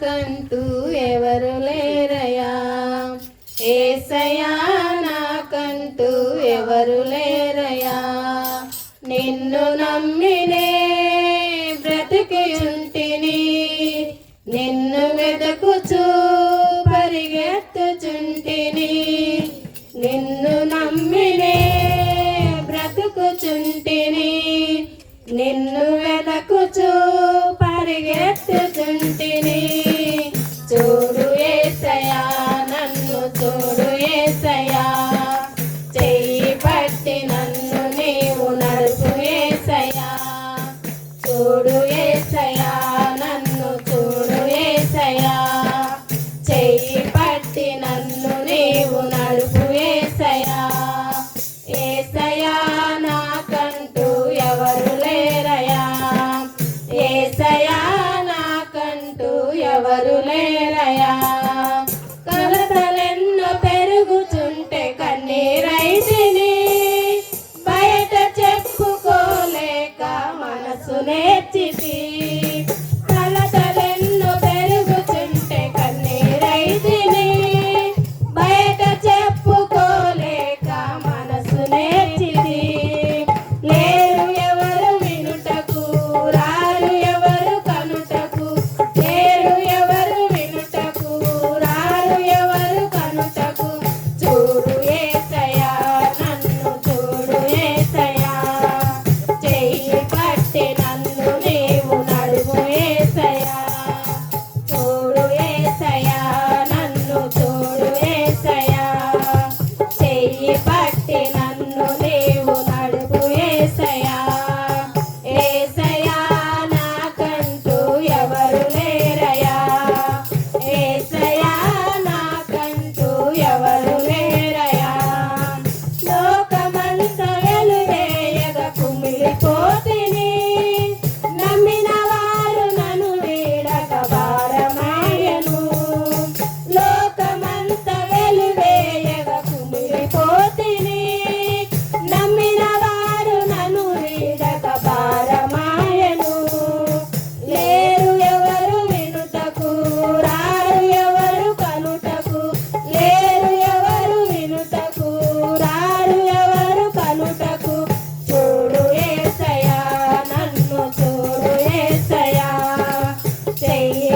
నాకంటూ ఎవరు లేరయ్యా, యేసయ్యా నాకంటూ ఎవరు లేరయ్యా. నిన్ను నమ్మినే బ్రతికి ఉంటిని, నిన్ను వెదకుచూ పరిగెత్తుచుంటిని. నిన్ను నమ్మినే బ్రతుకుచుంటిని, నిన్ను వెదకుచూ పరిగెత్తుచుంటిని. చూడు యేసయ్యా నన్ను చూడు యేసయ్యా, చెయ్యి పట్టి నన్ను నీవు నడుపు యేసయ్యా. చూడు యేసయ్యా నన్ను చూడు యేసయ్యా, చెయ్యి పట్టి నన్ను నీవు నడుపు యేసయ్యా. యేసయ్యా నాకంటూ ఎవరు లేరయ్యా, యేసయ్యా నాకంటూ ఎవరు లేరయ్యా. కలతలెన్నో పెరుగుచుంటే కన్నీరైతిని, బయట చెప్పుకోలేక మనసు నేర్చితి. కలతలెన్నో పెరుగుచుంటే కన్నీరైతిని, బయట చెప్పుకోలేక మనసు నేర్చితి. లేరు ఎవరు వినుటకు, రారు ఎవరు కనుటకు, లేరు ఎవరు వినుటకు, రారు ఎవరు కనుటకు. చూడు యేసయ్యా నన్ను చూడు యేసయ్యా, చెయ్యి పట్టి నన్ను నీవు నడుపు యేసయ్యా. చూడు యేసయ్యా నన్ను చూడు యేసయ్యా, చెయ్యి పట్టి నన్ను నీవు నడుపు యేసయ్యా. యేసయ్యా నాకంటూ ఎవరు లేరయ్యా, యేసయ్యా నాకంటూ ఎవరు లేరయ్యా. లోకమంత వెలువేయగా కుమిలిపోతిని, నమ్మిన వారు నన్ను వీడక భారమాయను. లోకమంత వెలువేయగా కుమిలిపోతిని, నమ్మిన వారు నన్ను వీడక భారమాయను. లేరు ఎవరు వినుటకు, రారు ఎవరు కనుటకు, లేరు ఎవరు వినుటకు, రారు ఎవరు కనుటకు. చూడు యేసయ్యా నన్ను చూడు యేసయ్యా, చెయ్యి